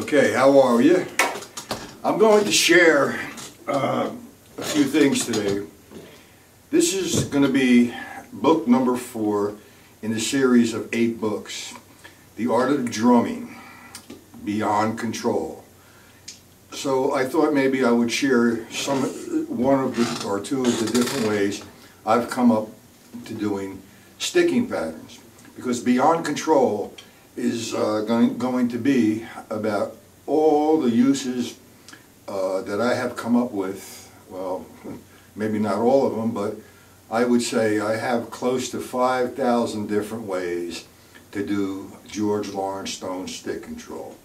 Okay, how are you? I'm going to share a few things today. This is going to be book number 4 in the series of 8 books. The Art of Drumming, Beyond Control. So I thought maybe I would share one of the, or two of the different ways I've come up to doing sticking patterns. Because Beyond Control is going to be about all the uses that I have come up with. Well, maybe not all of them, but I would say I have close to 5,000 different ways to do George Lawrence Stone's stick control.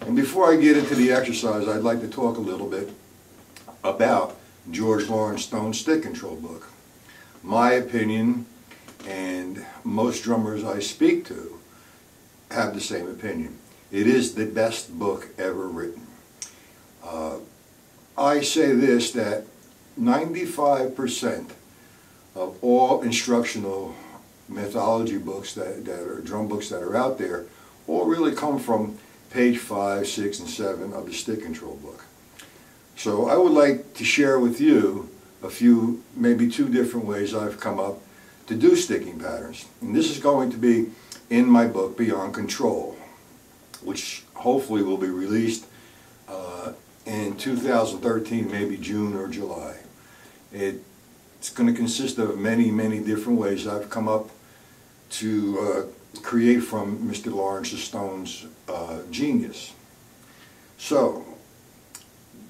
And before I get into the exercise, I'd like to talk a little bit about George Lawrence Stone's stick control book. My opinion, and most drummers I speak to have the same opinion. It is the best book ever written. I say this, that 95% of all instructional methodology books that are drum books that are out there all really come from page 5, 6, and 7 of the stick control book. So I would like to share with you a few, maybe 2 different ways I've come up to do sticking patterns. And this is going to be in my book, Beyond Control, which hopefully will be released in 2013, maybe June or July. It's going to consist of many, many different ways I've come up to create from Mr. Lawrence Stone's genius. So,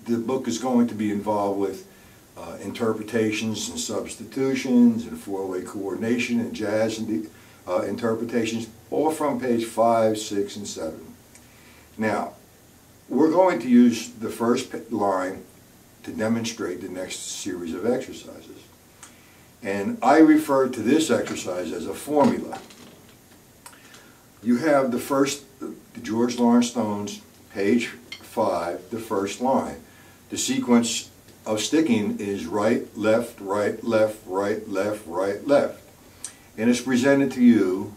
the book is going to be involved with interpretations and substitutions and 4-way coordination and jazz and interpretations, all from page 5, 6, and 7. Now, we're going to use the first line to demonstrate the next series of exercises. And I refer to this exercise as a formula. You have the first, George Lawrence Stone's page 5, the first line. The sequence of sticking is right, left, right, left, right, left, right, left. And it's presented to you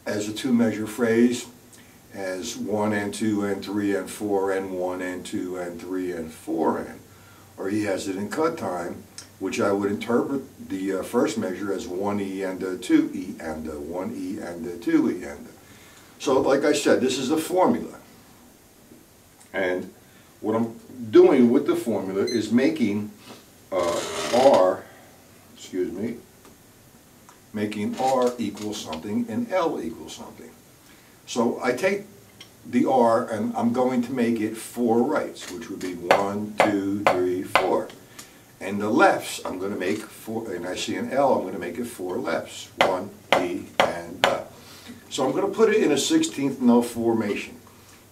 as a 2-measure phrase, as 1 and 2 and 3 and 4 and 1 and 2 and 3 and 4 and. Or he has it in cut time, which I would interpret the first measure as 1E and a 2E and a 1E and a 2E and a. So like I said, this is a formula. And what I'm doing with the formula is making making R equal something and L equal something. So I take the R and I'm going to make it 4 rights, which would be 1, 2, 3, 4. And the lefts, I'm going to make 4, and I see an L, I'm going to make it 4 lefts. 1, E, and So I'm going to put it in a 16th note formation.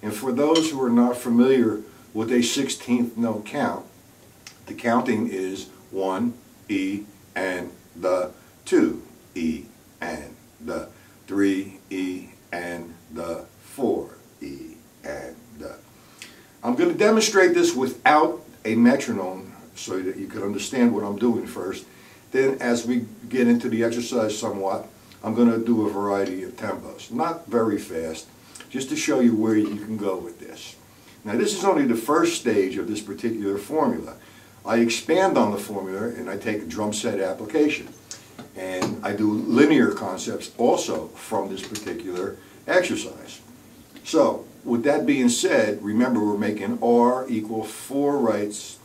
And for those who are not familiar with a 16th note count, the counting is 1, E, and the 2, E, and the 3, E, and the 4, E, and the. I'm going to demonstrate this without a metronome so that you can understand what I'm doing first. Then as we get into the exercise somewhat, I'm going to do a variety of tempos. Not very fast, just to show you where you can go with this. Now this is only the first stage of this particular formula. I expand on the formula and I take a drum set application. And I do linear concepts also from this particular exercise. So, with that being said, remember we're making R equal 4 rights,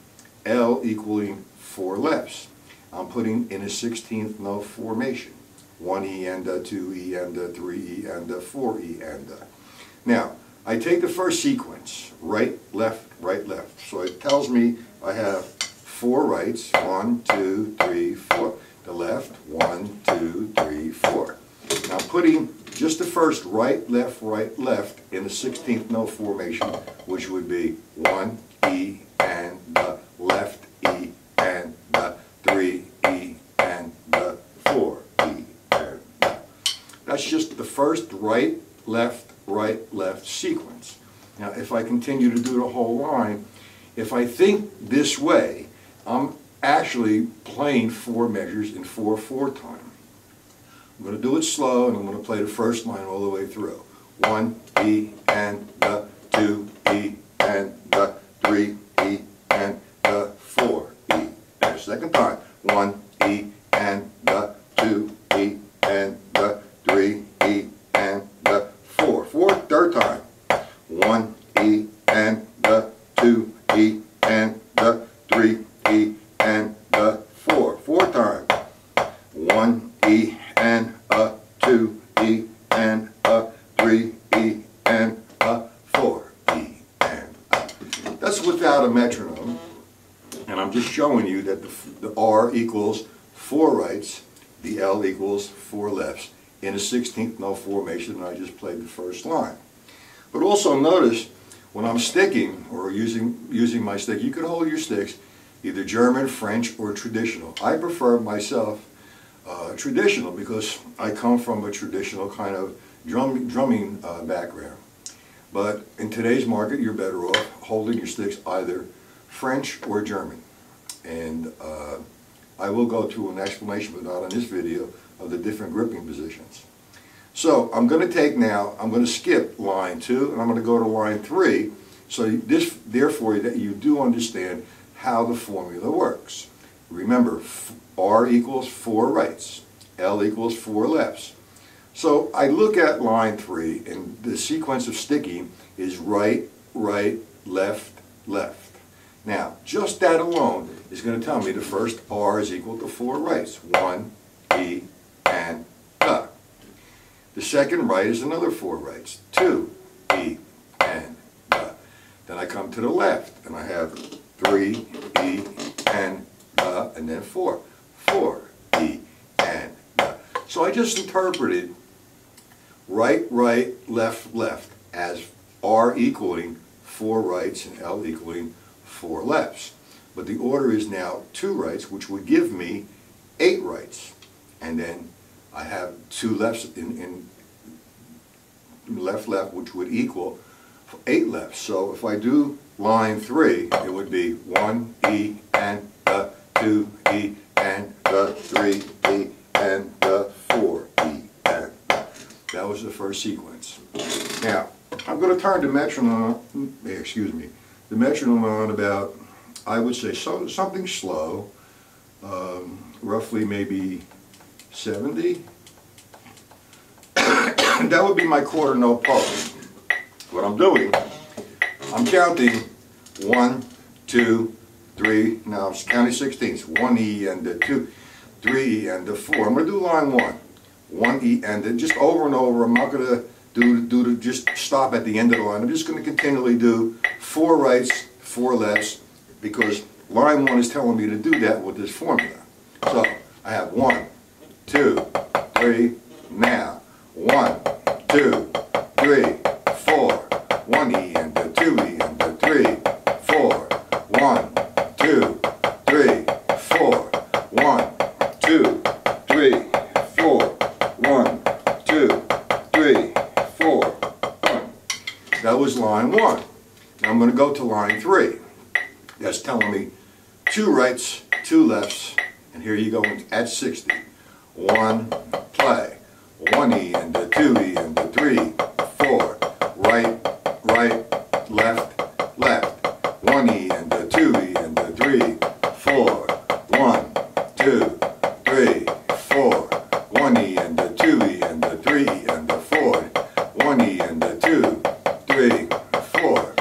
L equaling 4 lefts. I'm putting in a 16th note formation. 1E and a 2E and a 3E and a 4E and a. Now, I take the first sequence, right, left, right, left. So it tells me I have 4 rights, 1, 2, 3, 4. The left, 1, 2, 3, 4. Now putting just the first right, left in the 16th note formation, which would be 1, E, and the left, E, and the 3, E, and the 4, E, and the. That's just the first right, left sequence. Now if I continue to do the whole line, if I think this way, I'm actually playing 4 measures in 4/4 time. I'm going to do it slow, and I'm going to play the first line all the way through. 1, E, and the 2 E, and the 3 E, and the 4 E. And the second time, 1 E, and the 2 E, and the 3 E, and the 4. Third time, 1 E, and the 2 E, and the 3 E, and the 4. Fourth time, 1 E, and a 2 E, and a 3 E, and a 4 E, and a. That's without a metronome, and I'm just showing you that the R equals 4 rights, the L equals 4 lefts in a 16th note formation, and I just played the first line. But also notice when I'm sticking or using my stick, you can hold your sticks either German, French, or traditional. I prefer myself traditional because I come from a traditional kind of drumming background. But in today's market, you're better off holding your sticks either French or German. And I will go through an explanation, but not in this video, of the different gripping positions. So I'm going to take now, I'm going to skip line 2 and I'm going to go to line 3. So therefore that you do understand how the formula works. Remember, R equals 4 rights, L equals 4 lefts. So I look at line 3 and the sequence of sticking is right, right, left, left. Now, just that alone is going to tell me the first R is equal to 4 rights. 1, E, and the. The second right is another 4 rights. 2, E, and the. Then I come to the left and I have 3, E, and the, and then 4. 4, E, and the. So I just interpreted right, right, left, left as R equaling 4 rights and L equaling 4 lefts. But the order is now 2 rights, which would give me 8 rights. And then I have 2 lefts in left, left, which would equal 8 lefts. So if I do line 3, it would be 1 E and the 2 E and the 3 E and the 4 E and the. That was the first sequence. Now, I'm going to turn the metronome, the metronome on about, I would say, something slow, roughly maybe 70. That would be my quarter note pulse. What I'm doing, I'm counting 1, 2, 3, now I'm counting 16ths, 1 E and the 2, 3 E and the 4. I'm going to do line 1. 1 E and then just over and over. I'm not going to just stop at the end of the line. I'm just going to continually do 4 rights, 4 lefts, because line 1 is telling me to do that with this formula. So I have 1, 2, 3, now 1, 2, 3, 4, 1 E and the 2 E and the 3, 4, 1, 2, 3, 4, 1, 2, 3, 4, 1, 2, 3, 4, 1. That was line 1. Now I'm going to go to line 3. That's telling me 2 rights, 2 lefts, and here you go at 60. 1, play. 1 E and the 2 E and the 3, 4, right, right, left, left. 1 E and the 2 E and the 3, 4, 1, 2, 3, 4. 1 E and the 2 E and the 3 E and the 4. 1 E and the 2, 3, 4.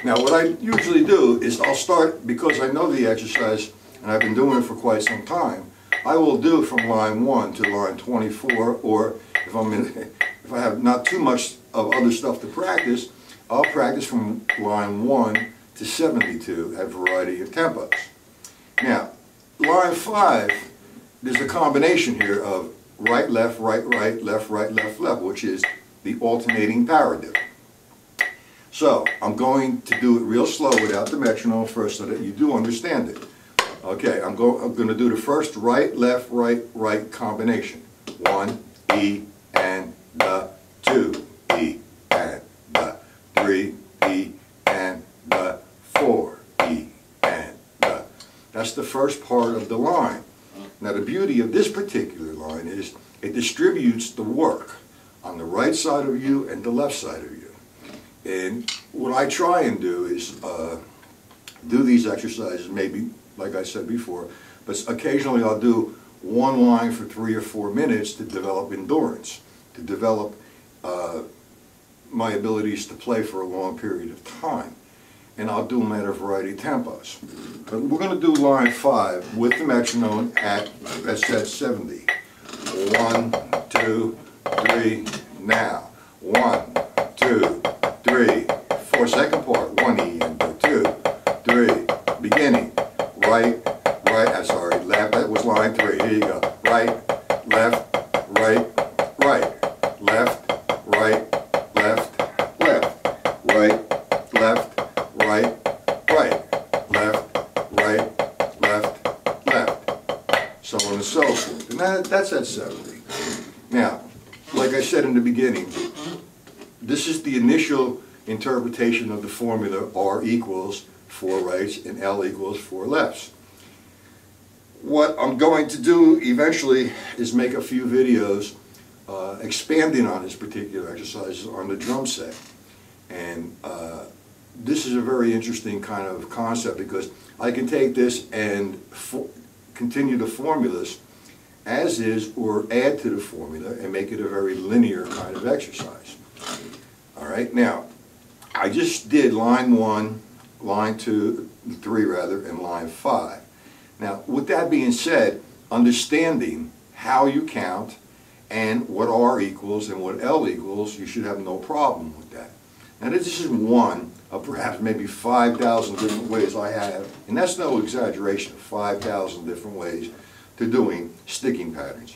Now what I usually do is I'll start, because I know the exercise and I've been doing it for quite some time, I will do from line 1 to line 24, or if I have not too much of other stuff to practice, I'll practice from line 1 to 72 at a variety of tempos. Now, line 5, there's a combination here of right, left, right, right, left, left, which is the alternating paradiddle. So, I'm going to do it real slow without the metronome first so that you do understand it. Okay, I'm going to do the first right, left, right, right combination. 1, E, and the 2, E, and the 3, E, and the 4, E, and the. That's the first part of the line. Now the beauty of this particular line is it distributes the work on the right side of you and the left side of you. And what I try and do is do these exercises, maybe, like I said before, but occasionally I'll do one line for 3 or 4 minutes to develop endurance, to develop my abilities to play for a long period of time. And I'll do them at a variety of tempos. But we're going to do line 5 with the metronome at set 70. 1, 2, 3, now. 1, 2, 3, 4. Second part, 1 E and 2, 3. Beginning. Right, sorry, left. That was line 3. Here you go. Right, left, right, right. Left, right, left, left. Right, left, right, right. Left, right, left, left. So on and so forth. And that's at 70. Now, like I said in the beginning, this is the initial interpretation of the formula R equals 4 rights and L equals 4 lefts. What I'm going to do eventually is make a few videos expanding on this particular exercise on the drum set. And this is a very interesting kind of concept because I can take this and continue the formulas as is or add to the formula and make it a very linear kind of exercise. All right, now I just did line 1, line 2, 3 rather, and line 5. Now, with that being said, understanding how you count and what R equals and what L equals, you should have no problem with that. Now, this is one of perhaps maybe 5,000 different ways I have, and that's no exaggeration, 5,000 different ways to doing sticking patterns.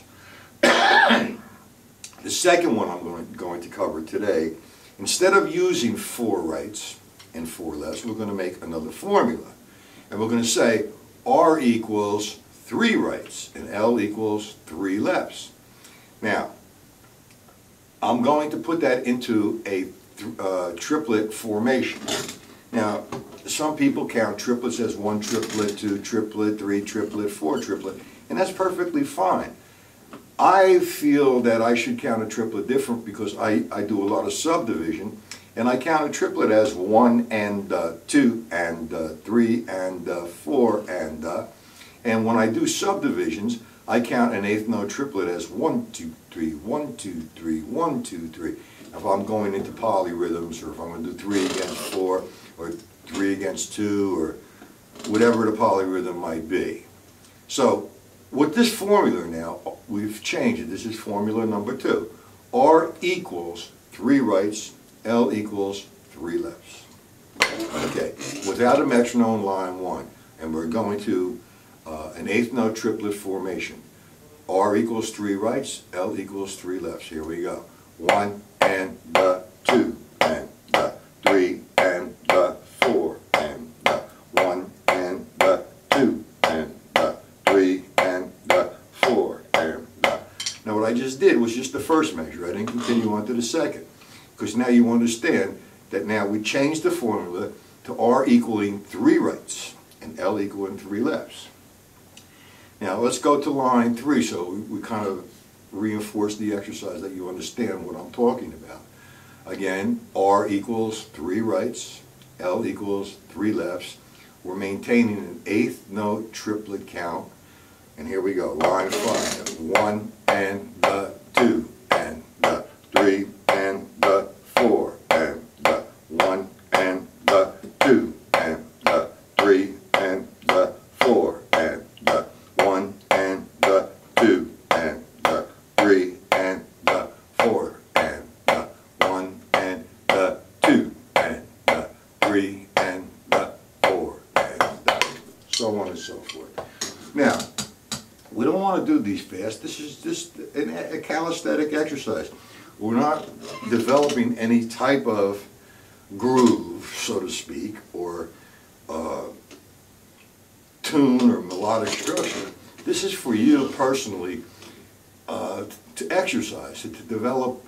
The second one I'm going to cover today, instead of using 4 rights and 4 lefts, we're going to make another formula. And we're going to say R equals 3 rights and L equals 3 lefts. Now, I'm going to put that into a triplet formation. Now, some people count triplets as 1 triplet, 2 triplet, 3 triplet, 4 triplet, and that's perfectly fine. I feel that I should count a triplet different because I do a lot of subdivision, and I count a triplet as 1 and 2 and 3 and 4 and when I do subdivisions, I count an eighth note triplet as 1, 2, 3, 1, 2, 3, 1, 2, 3. If I'm going into polyrhythms, or if I'm going to do 3 against 4, or 3 against 2, or whatever the polyrhythm might be. So, with this formula now, we've changed it. This is formula number 2. R equals 3 rights, L equals 3 lefts. Okay, without a metronome, line 1. And we're going to an eighth note triplet formation. R equals 3 rights, L equals 3 lefts. Here we go. 1 and 2 and 3 and 4 and 1 and 2 and 3 and 4 and now what I just did was just the first measure. I didn't continue on to the second, because now you understand that now we changed the formula to R equaling 3 rights and L equaling 3 lefts. Now let's go to line 3 so we kind of reinforce the exercise that you understand what I'm talking about. Again, R equals 3 rights, L equals 3 lefts. We're maintaining an eighth note triplet count. And here we go, line 5. 1 and 2 and 3 and 4 and 1 and 2 and 3 and 4 and 1 and 2 and 3 and 4 and 1 and 2 and 3 and 4 and so on and so forth. Now, we don't want to do these fast. This is just a calisthenic exercise. We're not developing any type of groove, so to speak, or tune or melodic structure. This is for you personally to exercise, to develop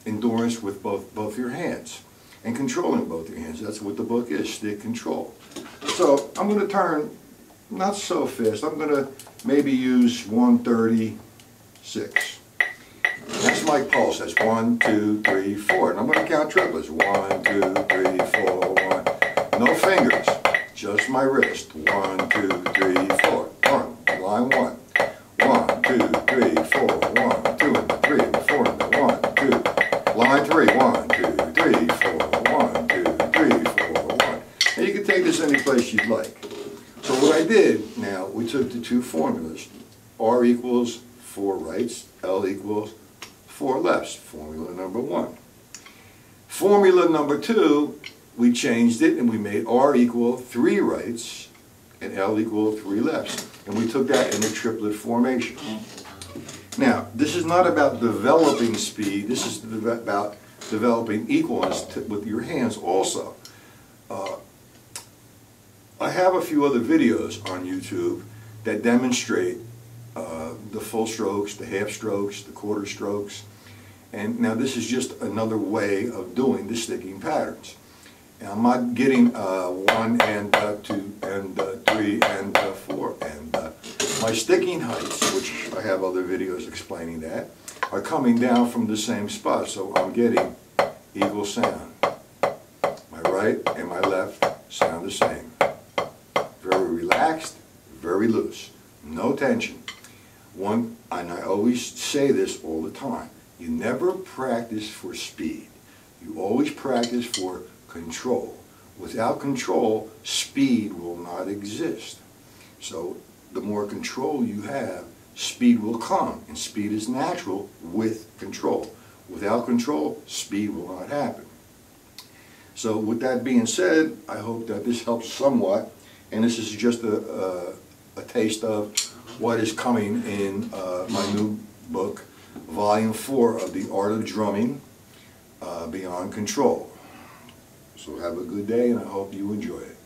endurance with both your hands and controlling both your hands. That's what the book is, stick control. So I'm going to turn not so fast. I'm going to maybe use 136. That's my pulse. That's 1, 2, 3, 4. And I'm going to count triplets. 1, 2, 3, 4, 1. No fingers, just my wrist. 1, 2, 3, 4. 1, line 1. 1, 2, 3, 4. 1, 2, and the 3, and the 4, and the 1, 2. Line 3. 1, 2, 3, 4. 1, 2, 3, 4, 1. And you can take this any place you'd like. So what I did, now, we took the two formulas. R equals 4 rights, L equals 4 lefts. Formula number 1. Formula number 2, we changed it and we made R equal 3 rights and L equal 3 lefts. And we took that in a triplet formation. Now, this is not about developing speed, this is about developing equalness with your hands also. I have a few other videos on YouTube that demonstrate the full strokes, the half strokes, the quarter strokes. And now this is just another way of doing the sticking patterns. And I'm not getting 1 and 2 and 3 and 4 and my sticking heights, which I have other videos explaining that, are coming down from the same spot. So I'm getting equal sound. My right and my left sound the same. Very relaxed, very loose, no tension. And I always say this all the time, you never practice for speed. You always practice for control. Without control, speed will not exist. So the more control you have, speed will come, and speed is natural with control. Without control, speed will not happen. So with that being said, I hope that this helps somewhat. And this is just a taste of what is coming in my new book, Volume 4 of The Art of Drumming, Beyond Control. So have a good day, and I hope you enjoy it.